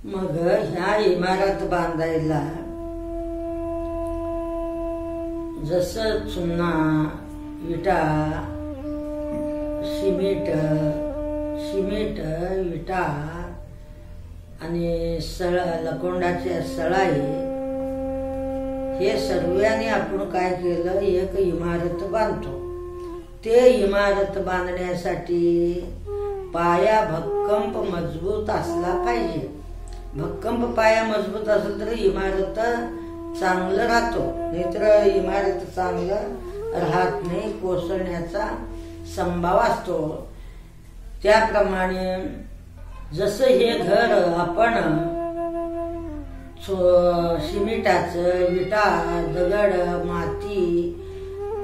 मग ह्या इमारत बांधायला जसं चुना, विटा, सिमेंट, विटा आणि लकोंडाच्या सळाई, हे सर्वांनी आपण काय केलं, एक इमारत बांधतो. ते इमारत बांधण्यासाठी पाया भक्कम मजबूत असला पाहिजे. भक्कम पाया मजबूत असेल तर इमारत चांगलं राहतो, नाहीतर इमारत चांगलं राहत नाही, कोसळण्याचा संभाव असतो. त्याप्रमाणे जसं हे घर आपण सिमेंटाचं, विटा, दगड, माती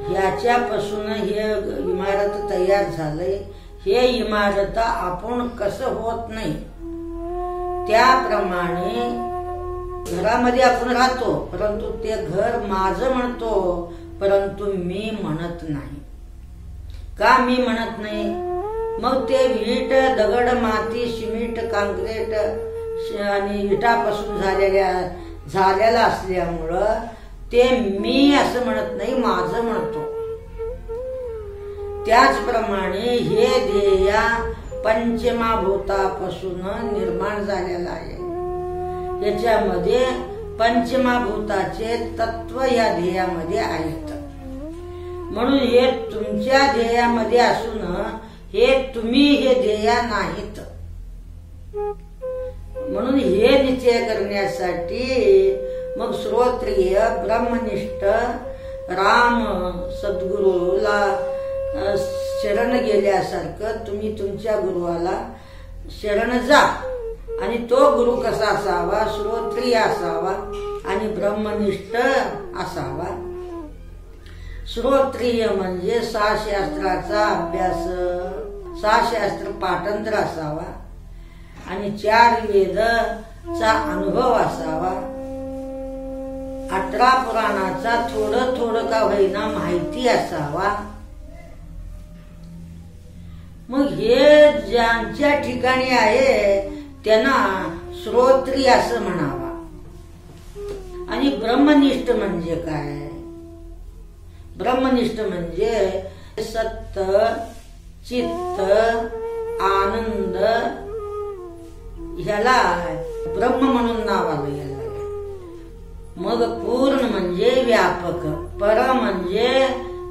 ह्याच्यापासून हे इमारत तयार झालंय, हे इमारत आपण कसं होत नाही, त्याप्रमाणे घरामध्ये आपण राहतो, परंतु ते घर माझं म्हणतो, परंतु मी म्हणत नाही. का मी म्हणत नाही? मग ते वीट, दगड, माती, सिमेंट, काँक्रीट आणि विटापासून झालेलं असल्यामुळं ते मी असं म्हणत नाही, माझं म्हणतो. त्याचप्रमाणे हे ध्येय पंचमहाभूतापासून निर्माण झालेलं आहे. याच्यामध्ये पंचमहाभूताचे तत्व या ध्येयामध्ये आहेत. म्हणून हे तुमच्या ध्येयामध्ये असून हे तुम्ही हे ध्येय नाहीत. म्हणून हे निश्चय करण्यासाठी मग श्रोत्रिय, ब्रह्मनिष्ठ, राम सद्गुरूला शरण गेल्यासारखं तुम्ही तुमच्या गुरुवाला शरण जा. आणि तो गुरु कसा असावा? श्रोत्रिय असावा आणि ब्रह्मनिष्ठ असावा. श्रोत्रिय म्हणजे 6 शास्त्राचा अभ्यास, 6 शास्त्र पाठंत्र असावा आणि 4 वेदचा अनुभव असावा. 18 पुराणाचा थोडं का होईना माहिती असावा. मग हे ज्यांच्या ठिकाणी आहे त्यांना श्रोत्रिय असं म्हणावा. आणि ब्रह्मनिष्ठ म्हणजे काय? ब्रह्मनिष्ठ म्हणजे सत्य, चित्त, आनंद ह्याला ब्रह्म म्हणून नाव आलं याला. मग पूर्ण म्हणजे व्यापक, पर म्हणजे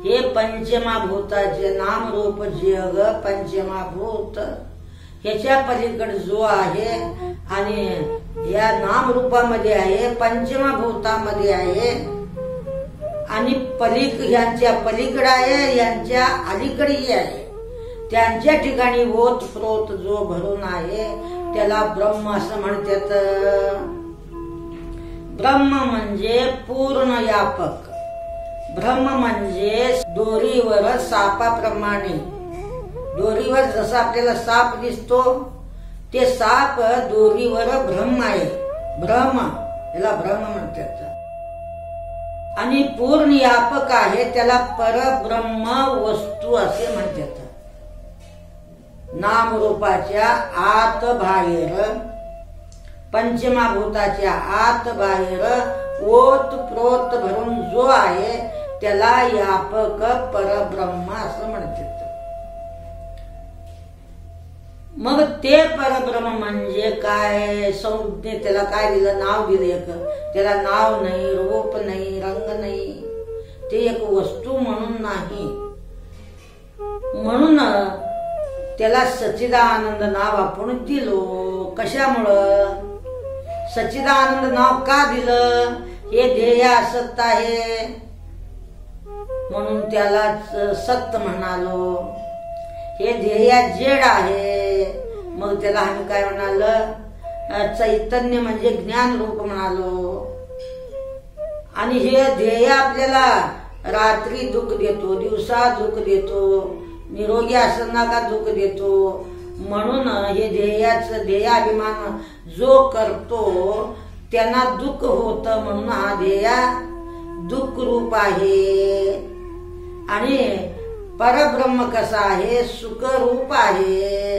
हे पंचमहाभूताचे नाम रूप जग पंचमहाभूत ह्याच्या पलीकडे जो आहे आणि या नाम रूपामध्ये आहे, पंचमहाभूतामध्ये आहे आणि यांच्या पलीकडे आहे, यांच्या अलीकडेही आहे. त्यांच्या ठिकाणी ओत प्रोत जो भरून आहे त्याला ब्रह्म असं म्हणतात. ब्रह्म म्हणजे पूर्ण व्यापक. ब्रह्म म्हणजे दोरीवर सापाप्रमाणे, दोरीवर जसा आपल्याला साप दिसतो ते साप दोरीवर ब्रह्म आहे. ब्रह्म याला ब्रह्म म्हणतात. आणि पूर्ण व्यापक आहे त्याला परब्रह्म वस्तू असे म्हणतात. नामरूपाच्या आत बाहेर, पंचमहाभूताच्या आत बाहेर ओत प्रोत भरून जो आहे त्याला व्यापक परब्रह्म असं म्हणतात. मग ते परब्रह्म म्हणजे काय? संज्ञे त्याला काय दिलं? नाव दिलं एक. त्याला नाव नाही, रूप नाही, रंग नाही, ते एक वस्तू म्हणून नाही. म्हणून त्याला सच्चिदानंद नाव आपण दिलो. कशामुळं? सच्चिदानंद नाव का दिलं? हे ध्येय असत आहे म्हणून त्याला सत्य म्हणालो. हे ध्येय जेड आहे मग त्याला आम्ही काय म्हणालं? चैतन्य म्हणजे ज्ञान रूप म्हणालो. आणि हे ध्येय आपल्याला रात्री दुःख देतो, दिवसा दुःख देतो, निरोगी असताना का दुःख देतो. म्हणून हे ध्येयाभिमान जो करतो त्यांना दुःख होत. म्हणून हा ध्येय दुःख रूप आहे. आणि परब्रह्म कसा आहे? सुख रूप आहे.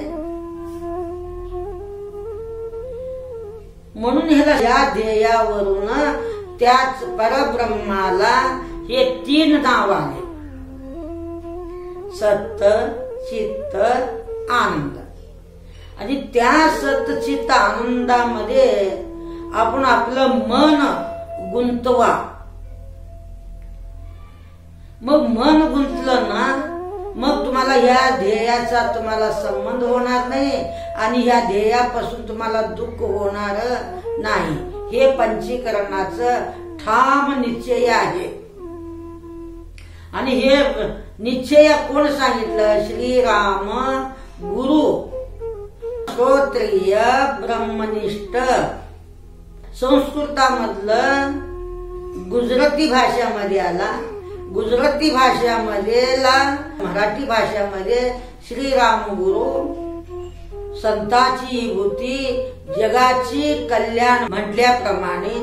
म्हणून ह्याला या ध्येयावरून त्याच परब्रह्माला हे 3 नाव आले, सत्त चित्त आनंद. आणि त्या सत्त चित्त आनंदामध्ये आपण आपलं मन गुंतवा. मग मन गुंतलं ना, मग तुम्हाला ह्या ध्येयाचा तुम्हाला संबंध होणार नाही आणि ह्या ध्येयापासून तुम्हाला दुःख होणार नाही. हे पंचीकरणाचं ठाम निश्चय आहे. आणि हे निश्चय कोण सांगितलं? श्रीराम गुरु श्रोत्रिय ब्रह्मनिष्ठ. संस्कृतामधलं गुजराती भाषामध्ये आला, गुजराती भाषामध्ये मराठी भाषामध्ये श्रीराम गुरु संताची विभूती जगाची कल्याण म्हटल्याप्रमाणे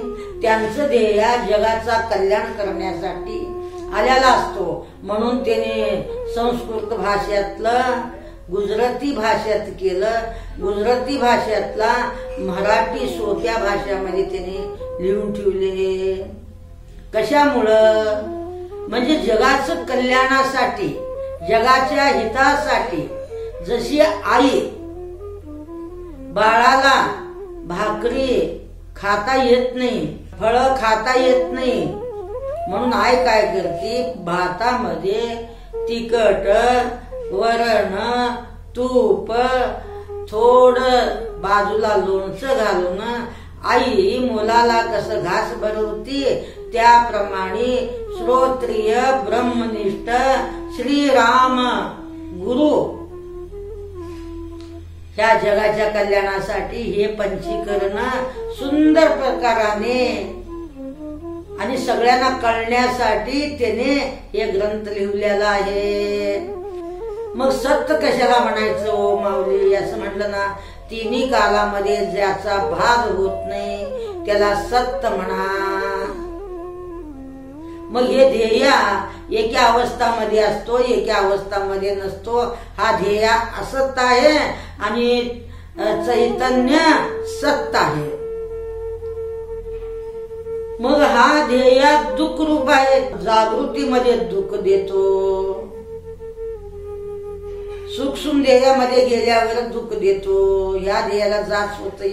त्यांचं ध्येय जगाचा कल्याण करण्यासाठी आलेला असतो. म्हणून त्याने संस्कृत भाषेतलं गुजराती भाषेत केलं, गुजराती भाषेतला मराठी सोप्या भाषामध्ये त्याने लिहून ठेवले. कशामुळं? म्हणजे जगाचं कल्याणासाठी, जगाच्या हितासाठी. जशी आई बाळाला भाकरी खाता येत नाही, फळं खाता येत नाही, म्हणून आई काय करते? भातामध्ये तिखट वरण तूप थोडं बाजूला लोणचं घालून आई मुलाला कसं घास भरवते, त्याप्रमाणे श्रोत्रिय ब्रह्मनिष्ठ श्रीराम गुरु ह्या जगाच्या कल्याणासाठी हे पंचीकरण सुंदर प्रकाराने आणि सगळ्यांना कळण्यासाठी त्याने हे ग्रंथ लिहिलेला आहे. मग सत्य कशाला म्हणायचं ओ माऊली? असं म्हटलं ना, 3 कालामध्ये ज्याचा भाग होत नाही त्याला सत्य म्हणा. मग हे ध्येय एका अवस्थामध्ये असतो, एका अवस्थामध्ये नसतो. हा ध्येय असत आहे आणि चैतन्य सत्य आहे. मग हा ध्येय दुःख रूप आहे, जागृतीमध्ये दुःख देतो. सूक्ष्म ध्येयामध्ये गेल्यावर दुःख देतो. या ध्येयाला जाच होते.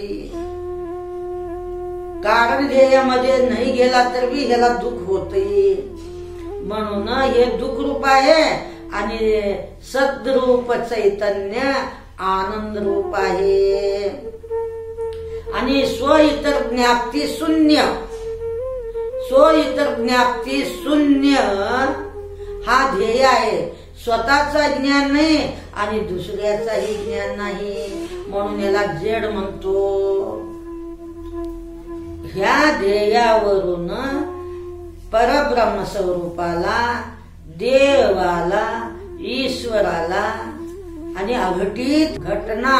कारण ध्येयामध्ये नाही गेला तर बी ह्याला दुःख होते. म्हणून हे दुःख रूप आहे आणि सद्रूप चैतन्य आनंद रूप आहे. आणि स्व इतर ज्ञाप्ती शून्य, स्व इतर ज्ञाप्ती शून्य हा ध्येय आहे. स्वतःचा ज्ञान नाही आणि दुसऱ्याचाही ज्ञान नाही, म्हणून याला जड म्हणतो. ह्या ध्येयावरून परब्रह्म स्वरूपाला, देवाला, ईश्वराला आणि अघटित घटना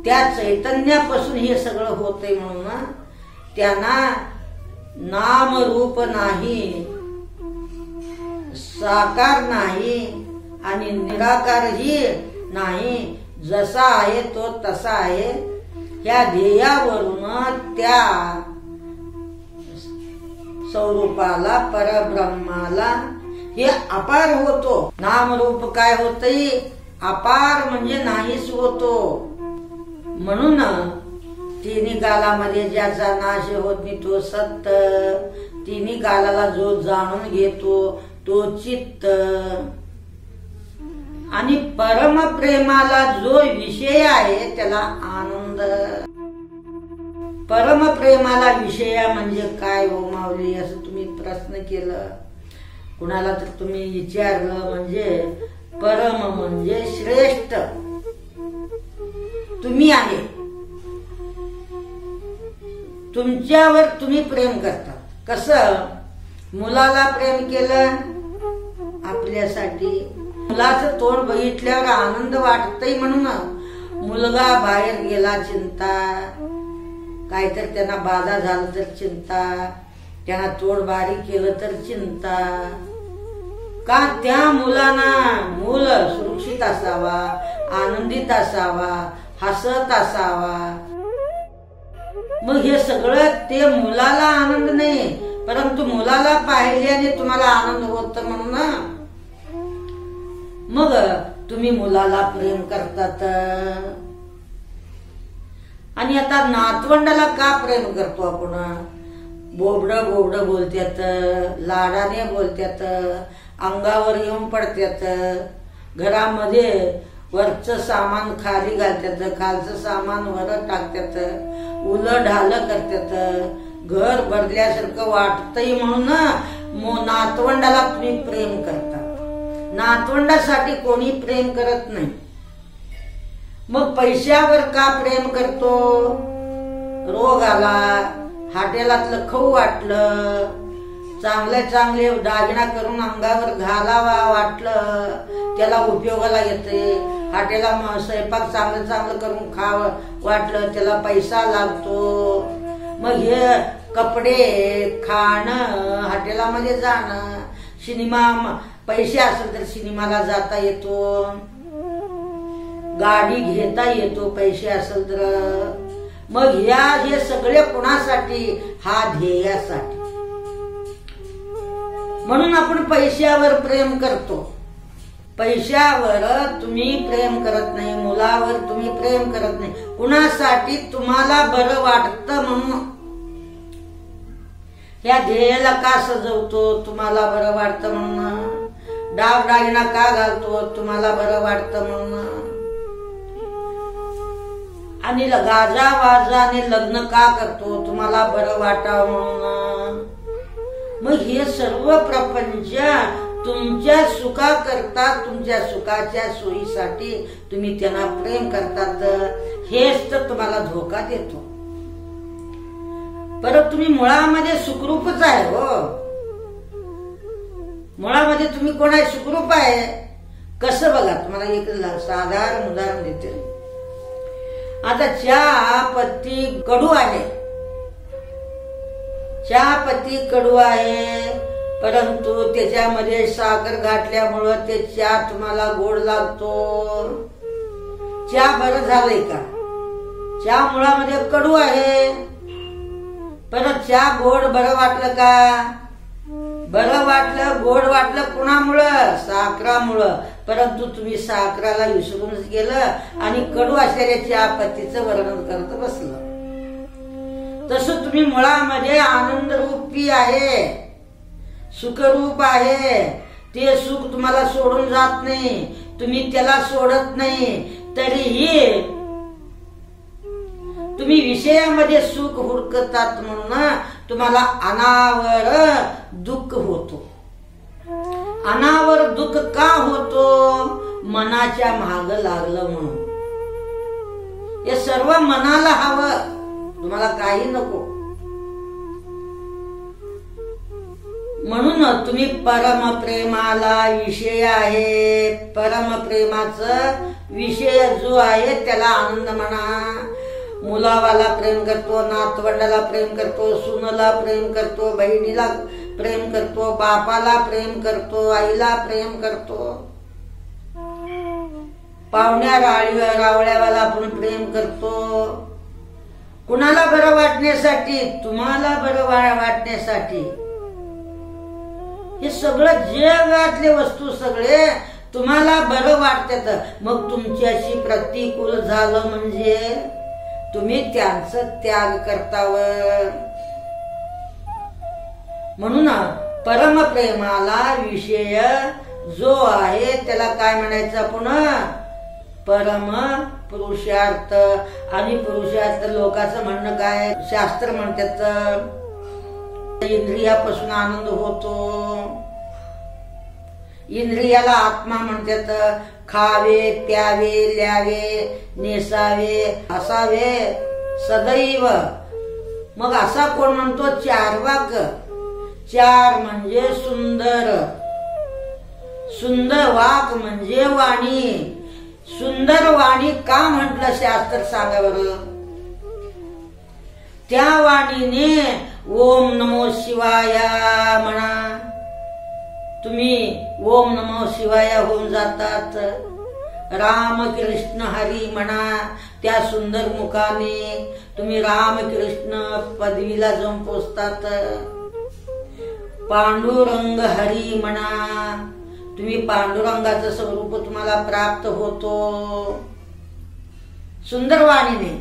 त्या चैतन्यापासून हे सगळं होतंय. म्हणून त्यांना नाम रूप नाही, साकार नाही आणि निराकारही नाही. जसा आहे तो तसा आहे. ह्या ध्येयावरून त्या स्वरूपाला, परब्रह्माला हे अपार होतो. नामरूप काय होतंय? अपार म्हणजे नाहीच होतो. म्हणून 3 कालामध्ये ज्याचा नाश होत नाही तो सत्य. 3 कालाला जो जाणून घेतो तो चित्त. आणि परमप्रेमाला जो विषय आहे त्याला आनंद. परमप्रेमाला विषय म्हणजे काय हो माऊली? असं तुम्ही प्रश्न केलं कुणाला तर तुम्ही विचारलं. म्हणजे परम म्हणजे श्रेष्ठ तुम्ही आहे. तुमच्यावर तुम्ही प्रेम करता. कसं? मुलाला प्रेम केलं आपल्यासाठी. मुलाचं तोंड बघितल्यावर आनंद वाटतय म्हणून. मुलगा बाहेर गेला चिंता, काहीतरी त्यांना बाधा झाला तर चिंता, त्यांना तोड बारीक केलं तर चिंता. का? त्या मुलांना मूल सुरक्षित असावा, आनंदित असावा, हसत असावा. मग हे सगळं ते मुलाला आनंद नाही, परंतु मुलाला पाहिल्याने तुम्हाला आनंद होत म्हणून मग तुम्ही मुलाला प्रेम करतात. आणि आता नातवंडाला का प्रेम करतो आपण? बोबड बोबड बोलत्यात, लाडाने बोलत्यात, अंगावर येऊन पडत्यात, घरामध्ये वरचं सामान खाली घालत्यात, खालचं सामान वर टाकत्यात, उलट ढाल करत्यात, घर भरल्यासारखं वाटतंय म्हणून नातवंडाला तुम्ही प्रेम करता. नातवंडासाठी कोणी प्रेम करत नाही. मग पैशावर का प्रेम करतो? रोग आला, हॉटेलातलं खाऊ वाटलं, चांगले चांगले दागिना करून अंगावर घालावा वाटलं, त्याला उपयोगाला येते. हॉटेला स्वयंपाक चांगलं चांगलं करून खावं वाटलं, त्याला पैसा लागतो. मग हे कपडे, खाणं, हॉटेलामध्ये जाणं, सिनेमा, पैसे असेल तर सिनेमाला जाता येतो, गाडी घेता येतो पैसे असेल तर. मग हे सगळे कुणासाठी? हा ध्येयासाठी. म्हणून आपण पैशावर प्रेम करतो. पैशावर तुम्ही प्रेम करत नाही, मुलावर तुम्ही प्रेम करत नाही. कुणासाठी? तुम्हाला बरं वाटतं म्हणून. या ध्येयाला का सजवतो? तुम्हाला बरं वाटतं म्हणून. डाग दागिना का घालतो? तुम्हाला बरं वाटतं म्हणून. आणि गाजा वाजाने लग्न का करतो? तुम्हाला बरं वाटावं म्हणून. मग हे सर्व प्रपंच तुमच्या सुखाकरता, तुमच्या सुखाच्या सोयीसाठी तुम्ही त्यांना प्रेम करतात. हेच तर तुम्हाला धोका देतो. परत तुम्ही मुळामध्ये सुखरूपच आहे. हो, मुळामध्ये तुम्ही कोण आहे? सुखरूप आहे. कसं? बघा, तुम्हाला एक साधारण उदाहरण देते. आता चहा पत्ती कडू आहे, चहा पत्ती कडू आहे, परंतु त्याच्यामध्ये साखर घातल्यामुळं ते चहा तुम्हाला गोड लागतो. चहा बरं झालंय का? चहा मुळामध्ये कडू आहे, परत चहा गोड बरं वाटलं का? बरं वाटलं, गोड वाटलं. कुणामुळं? साखरामुळं. परंतु तुम्ही साखराला विसरूनच गेलं आणि कडू असलेल्या चहा पत्तीचं वर्णन करत बसलं. तसं तुम्ही मुळामध्ये आनंद रूपी आहे, सुखरूप आहे. ते सुख तुम्हाला सोडून जात नाही, तुम्ही त्याला सोडत नाही. तरीही तुम्ही विषयामध्ये सुख हुडकतात म्हणून तुम्हाला अनावर दुःख होतो. अनावर दुःख का होतो? मनाच्या माग लागलं म्हणून. हे सर्व मनाला हवं, तुम्हाला काही नको. म्हणून तुम्ही परमप्रेमाला विषय आहे. परमप्रेमाचं विषय जो आहे त्याला आनंद म्हणा. मुलावाला प्रेम करतो, नातवंडाला प्रेम करतो, सुनला प्रेम करतो, बहिणीला प्रेम करतो, बापाला प्रेम करतो, आईला प्रेम करतो, पाहुण्या रावळ्यावाला आपण प्रेम करतो. कुणाला बरं वाटण्यासाठी? तुम्हाला बरं वाटण्यासाठी. हे सगळं जगातले वस्तू सगळे तुम्हाला बरं वाटतात. मग तुमच्याशी प्रतिकूल झालं म्हणजे तुम्ही त्यांचं त्याग करतावर. म्हणून परमप्रेमाला विषय जो आहे त्याला काय म्हणायचं आपण? परम पुरुषार्थ. आणि पुरुषार्थ लोकांचं म्हणणं काय? शास्त्र म्हणतात इंद्रियापासून आनंद होतो. इंद्रियाला आत्मा म्हणतात. खावे, प्यावे, ल्यावे, नेसावे, हसावे सदैव. मग असा कोण म्हणतो? चार्वाक. चार म्हणजे सुंदर, सुंदर वाक म्हणजे वाणी. सुंदर वाणी का म्हटलं शास्त्र सांगा बरं? त्या वाणीने ओम नमो शिवाय म्हणा. तुम्ही ओम नमो शिवाय होऊन जातात. राम कृष्ण हरी म्हणा. त्या सुंदर मुखाने तुम्ही रामकृष्ण पदवीला जाऊन पोचतात. पांडुरंग हरी म्हणा, तुम्ही पांडुरंगाचं स्वरूप तुम्हाला प्राप्त होतो. सुंदर वाणीने,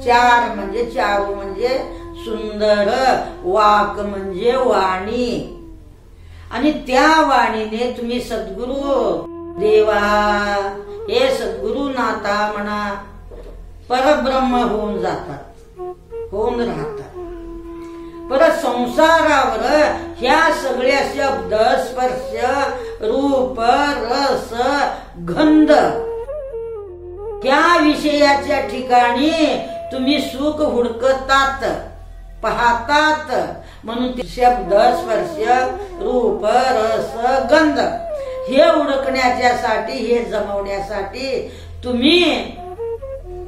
चार म्हणजे चारू म्हणजे सुंदर, वाक म्हणजे वाणी, आणि त्या वाणीने तुम्ही सद्गुरु देवा हे सद्गुरु नाथा म्हणा परब्रह्म होऊन जातात, होऊन राहतात. परत संसारावर ह्या सगळ्या शब्द स्पर्श रूप रस गंध त्या विषयाच्या ठिकाणी तुम्ही सुख हुडकतात, पाहतात. म्हणून ते शब्द स्पर्श रूप रस गंध हे हुडकण्याच्यासाठी, हे जमवण्यासाठी तुम्ही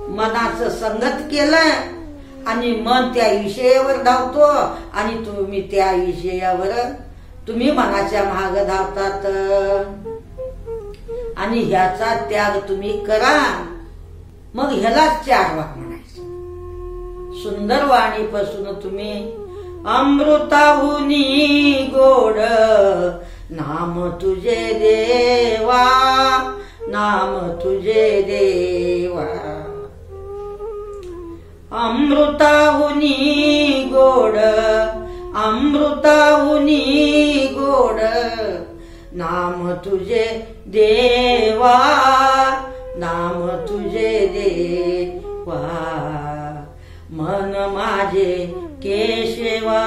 मनाचं संगत केलं आणि मन त्या विषयावर धावतो आणि तुम्ही त्या विषयावर तुम्ही मनाच्या माग धावतात. आणि ह्याचा त्याग तुम्ही करा. मग ह्यालाच चार वाक म्हणायचं. सुंदर वाणीपासून तुम्ही अमृताहुनी गोड नाम तुझे देवा, नाम तुझे देवा. अमृताहुनी गोड, अमृताहुनी गोड नाम तुझे देवा, नाम तुझे देवा. मन माझे केशवा,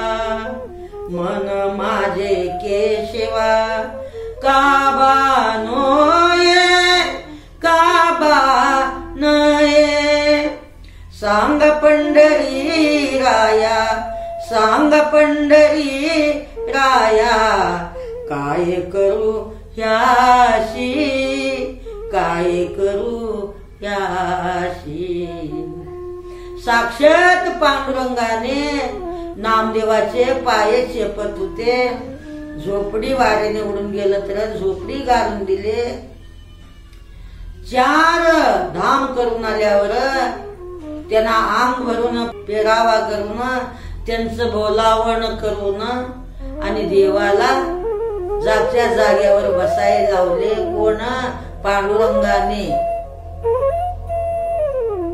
मन माझे केशवा. काबा नये, काबा नये. सांग पंढरी राया, सांग पंढरी राया. काय करू ह्याशी, काय करू ह्याशी. साक्षात पांडुरंगाने नामदेवाचे पाय चेपत होते. झोपडी वाऱ्याने उडून गेलं तर झोपडी घालून दिले. चार धाम करून आल्यावर त्यांना अंग भरून पेरावा करून त्यांचं बोलावण करून आणि देवाला जागच्या जाग्यावर बसायला लावले. कोण? पांडुरंगाने.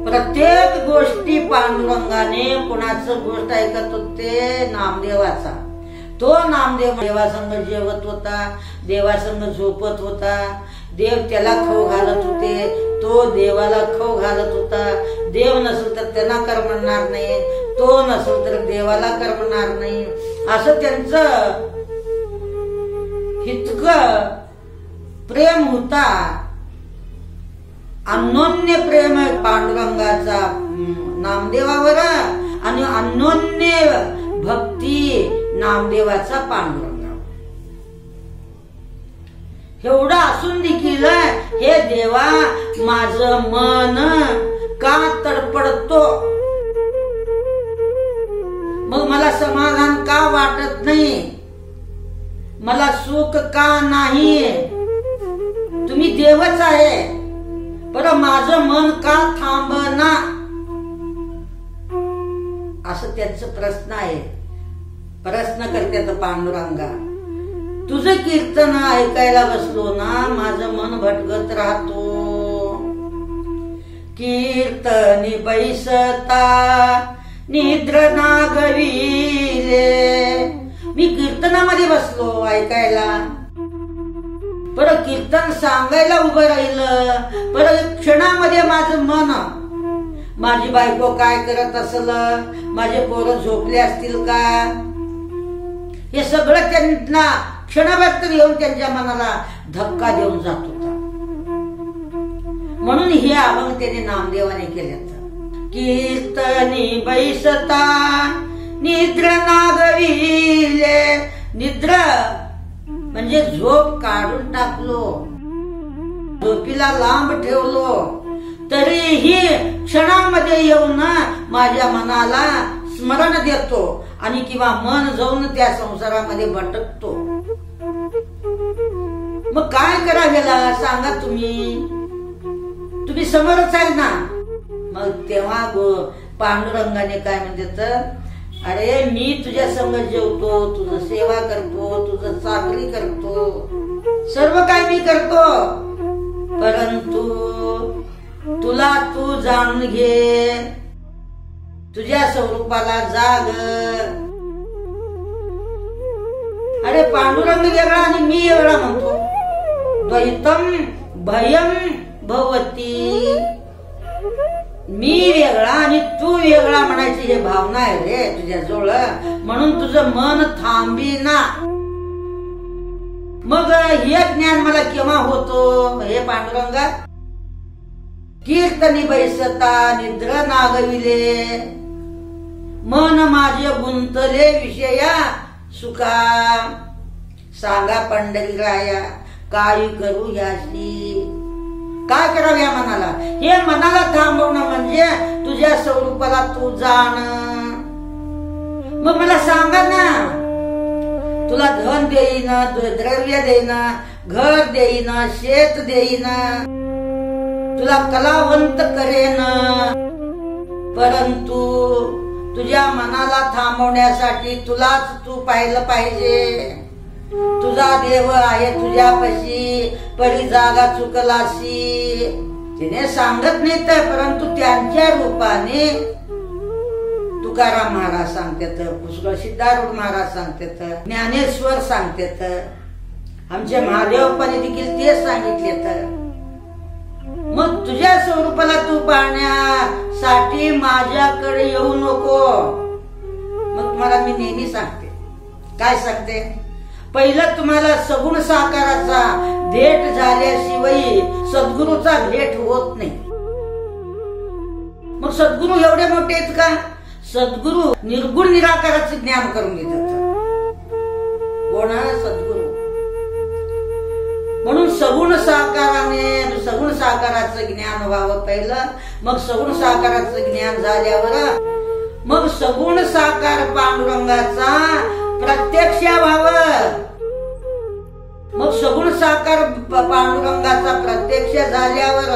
प्रत्येक गोष्टी पांडुरंगाने कोणाचं गोष्ट ऐकत होते? नामदेवाचा. तो नामदेव देवासंग जेवत होता, देवासंग झोपत होता. देव त्याला खाऊ घालत होते, तो देवाला खाऊ घालत होता. देव नसेल तर त्यांना करमणार नाही, तो नसेल तर देवाला करमणार नाही. असं त्यांचं इतकं प्रेम होता. अन्योन्य प्रेम पांडुरंगाचा नामदेवावर आणि अन्योन्य भक्ती नामदेवाचा पांडुरंगावर. एवढं असून देखील हे देवा माझं मन का तडपडतो, मग मला समाधान का वाटत नाही, मला सुख का नाही. तुम्ही देवच आहे, पर माझं मन का थांबना, असं त्यांचं प्रश्न आहे. प्रश्न करतात पांडुरंगा. तुझं कीर्तन ऐकायला बसलो ना, माझं मन भटकत राहतो. कीर्तनी बैसता निद्र नागविले. मी कीर्तनामध्ये बसलो ऐकायला, पर कीर्तन सांगायला उभं राहिलं, पर क्षणामध्ये माझं मन, माझी बायको काय करत असेल, माझे पोरं झोपले असतील का, हे सगळं त्यांना क्षणभर येऊन त्यांच्या मनाला धक्का देऊन जात होता. म्हणून हे अभंग त्याने नामदेवाने केल्यात. कीर्तनी बैसता निद्र नागविले. निद्र म्हणजे झोप काढून टाकलो, झोपीला लांब ठेवलो, तरीही क्षणामध्ये येऊन माझ्या मनाला स्मरण देतो आणि किंवा मन जाऊन त्या संसारामध्ये भटकतो. मग काय करा गेला सांगा तुम्ही? तुम्ही समोरच आहे ना. मग तेव्हा पांडुरंगाने काय म्हणते, अरे मी तुझ्या संग जेवतो, तुझं सेवा करतो, तुझं चाकरी करतो, सर्व काय मी करतो, परंतु तुला तू जाणून घे, तुझ्या स्वरूपाला जाग. अरे पांडुरंग वेगळा आणि मी वेगळा म्हणतो. द्वैतम भयम भवती, मी वेगळा आणि तू वेगळा म्हणायची हे भावना आहे रे तुझ्या जवळ, म्हणून तुझं मन थांबीना. मग हे ज्ञान मला केव्हा होतो हे पांडुरंगा? कीर्तनी बैसता निद्र नागविले, मन माझे गुंतले विषया सुखा. सांगा पंढरीराया काय करू याशी, काय करावं या मनाला? हे मनाला थांबवणं म्हणजे तुझ्या स्वरूपाला तू जाण. मग मला सांगा ना, तुला धन देईन, द्रव्य देईन, घर देईन, शेत देईन, तुला कलावंत करेन, परंतु तुझ्या मनाला थांबवण्यासाठी तुलाच तू पाहिलं पाहिजे. तुझा देव आहे तुझ्यापाशी, परी जागा चुकलासी. तिने सांगत नाही तर, परंतु त्यांच्या रूपाने तुकाराम महाराज सांगतात, पुष्कळ सिद्धारूढ महाराज सांगतात, ज्ञानेश्वर सांगतात, आमचे महादेवपणे देखील तेच सांगितले. मग तुझ्या स्वरूपाला तू पाहण्यासाठी माझ्याकडे येऊ नको. मग तुम्हाला मी नेहमी सांगते, काय सांगते? पहिलं तुम्हाला सगुण साकाराचा भेट झाल्याशिवाय सद्गुरूचा भेट होत नाही. मग सद्गुरू एवढे मोठे आहेत का? सद्गुरू निर्गुण निराकाराचं ज्ञान करून घेतात. कोण? सद्गुरू. म्हणून सगुण साकाराने सगुण साकाराचं ज्ञान व्हावं पहिलं, मग सगुण साकाराचं ज्ञान झाल्यावर मग सगुण साकार पांडुरंगाचा प्रत्यक्ष व्हावं. मग सगुण साकार पांडुरंगाचा प्रत्यक्ष झाल्यावर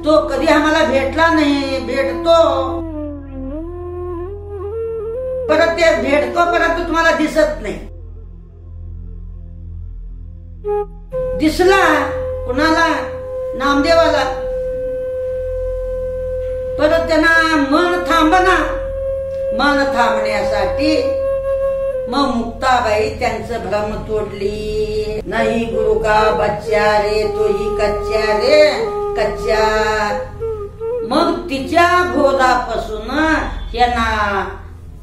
तो कधी आम्हाला भेटला नाही, भेटतो, परत ते भेटतो, परंतु तुम्हाला दिसत नाही. दिसला कुणाला? नामदेवाला. परत त्यांना मन थांबना. मन थांबण्यासाठी मग मुक्ताबाई त्यांचं भ्रम तोडली. नाही गुरु का बच्चा रे, तोही कच्च्या रे कच्च्या. मग तिच्या बोधापासून त्यांना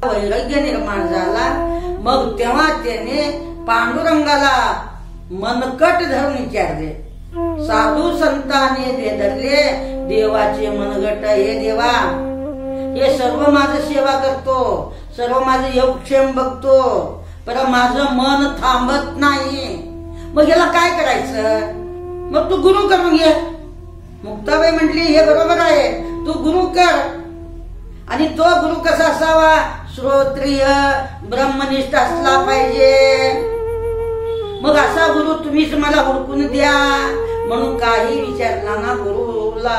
वैराग्य निर्माण झाला. मग तेव्हा त्याने पांडुरंगाला मनकट धरून विचारले. साधू संतांनी ते धरले देवाचे मनगट. हे देवा, हे सर्व माझं सेवा करतो, सर्व माझं योगक्षेम बघतो, पण माझं मन थांबत नाही. मग याला काय करायचं? मग तू गुरु करून घे. मुक्ताबाई म्हटली हे बरोबर आहे, तू गुरु कर. आणि तो गुरु कसा असावा? श्रोत्रिय ब्रह्मनिष्ठ असला पाहिजे. मग असा गुरु तुम्हीच मला हुडकून द्या. म्हणून काही विचारला ना, गुरुला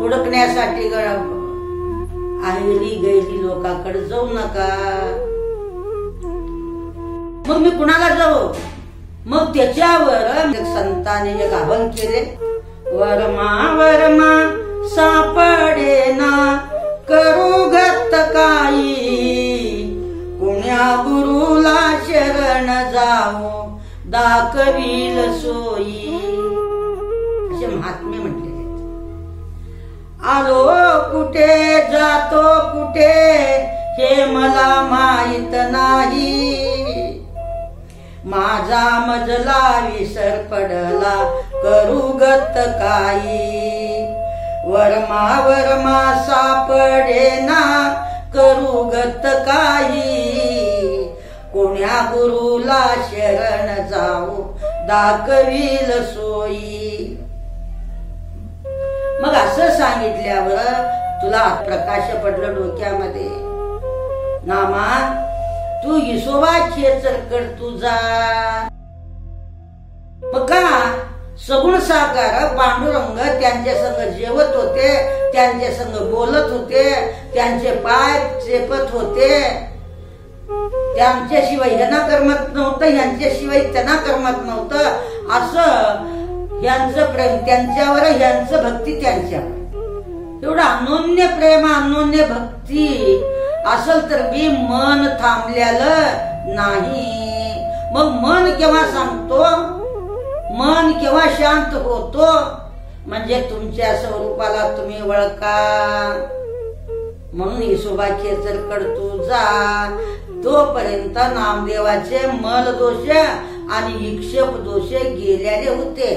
हुडकण्यासाठी आलेली गैरी लोकांकडे जाऊ नका. मग मी कुणाला जाऊ? मग त्याच्यावर संतांनी एक आवाहन केले. वर्मा वर्मा सापडे ना करू गत काही, कुण्या गुरुला शरण जाऊ दाखवील सोयी. असे महात्मे म्हटले. आलो कुठे जातो कुठे हे मला माहित नाही, माझा मजला विसर पडला करू गत काही. वर्मा वर्मा सापडे ना करू गत काही, कोण्या गुरुला शरण जाऊ दाखवील सोयी. मग असं सांगितल्यावर तुला प्रकाश पडलं डोक्यामध्ये. नामा तू हिशोबा खेचर कर तुझा. मग का सगुण साकार पांडुरंग त्यांच्या संग जेवत होते, त्यांच्या संग बोलत होते, त्यांचे पाय चेपत होते. त्यांच्याशिवाय ह्यांना करमत नव्हतं, ह्यांच्याशिवाय त्यांना करमत नव्हतं. असं ह्यांचं प्रेम त्यांच्यावर, ह्यांचं भक्ती त्यांच्यावर. एवढं अनोन्य प्रेम, अनोन्य भक्ती असल तर बी मन थांबलेलं नाही. मग मन केव्हा सांगतो, मन केव्हा शांत होतो, म्हणजे तुमच्या स्वरूपाला तुम्ही ओळखा. म्हणून हिशोबा खेचरकड तू जा, तोपर्यंत नामदेवाचे मल दोष आणि विक्षेप दोष गेलेले होते.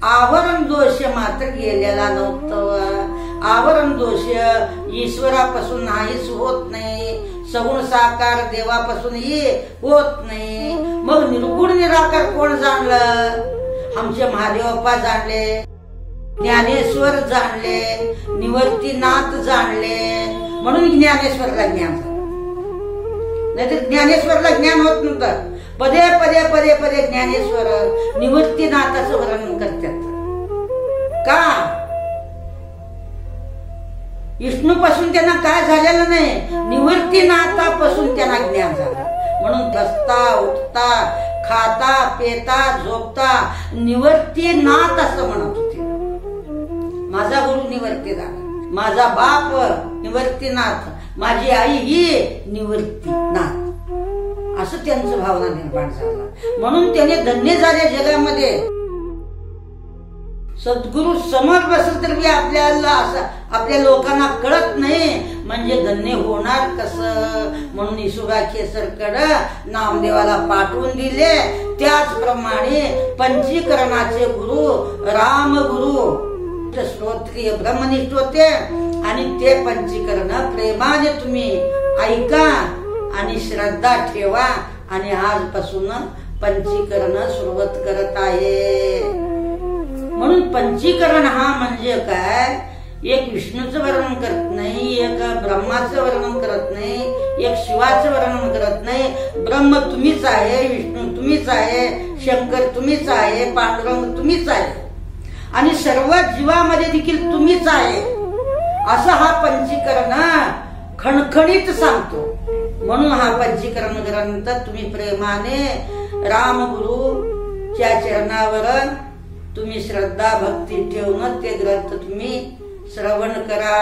आवरण दोष मात्र गेलेला नव्हतं. आवरण दोष ईश्वरापासून नाहीच होत नाही, सगुण साकार देवापासूनही होत नाही. मग निर्गुण निराकार कोण जाणलं? आमचे महादेवप्पा जाणले, ज्ञानेश्वर जाणले, निवर्तीनाथ जाणले, म्हणून ज्ञानेश्वरला ज्ञान झालं. नाहीतर ज्ञानेश्वरला ज्ञान होत नव्हतं. पदे पदे पदे पदे ज्ञानेश्वर निवृत्तीनाथाचं वर्णन करतात. का? विष्णूपासून त्यांना काय झालेलं नाही, निवृत्तीनाथापासून त्यांना ज्ञान झालं. म्हणून बसता उठता खाता पेता झोपता निवृत्तीनाथ असं म्हणत होते. माझा गुरु निवृत्तीनाथ, माझा बाप निवृत्तीनाथ, माझी आई ही निवृत्तीनाथ, असं त्यांचं भावना निर्माण झाला. म्हणून त्याने धन्य झाले जगामध्ये. सद्गुरु समोर बसल तर आपल्याला असं आपल्या लोकांना कळत नाही, म्हणजे धन्य होणार कसं? म्हणून ईश्वरा केसरकडं नामदेवाला पाठवून दिले. त्याचप्रमाणे पंचीकरणाचे गुरु रामगुरु श्रोत्रिय ब्रह्मनिष्ठ होते आणि ते पंचीकरण प्रेमाने तुम्ही ऐका आणि श्रद्धा ठेवा. आणि आजपासून पंचीकरण सुरुवात करत आहे. म्हणून पंचीकरण हा म्हणजे काय? एक विष्णूचं वर्णन करत नाही, एक ब्रह्माचं वर्णन करत नाही, एक शिवाचं वर्णन करत नाही. ब्रह्म तुम्हीच आहे, विष्णू तुम्हीच आहे, शंकर तुम्हीच आहे, पांडुरंग तुम्हीच आहे आणि सर्व जीवामध्ये देखील तुम्हीच आहे, असं हा पंचीकरण खणखणीत सांगतो. म्हणून हा पंचीकरण ग्रंथ तुम्ही प्रेमाने रामगुरूच्या चरणावर तुम्ही श्रद्धा भक्ती ठेवून ते ग्रंथ तुम्ही श्रवण करा.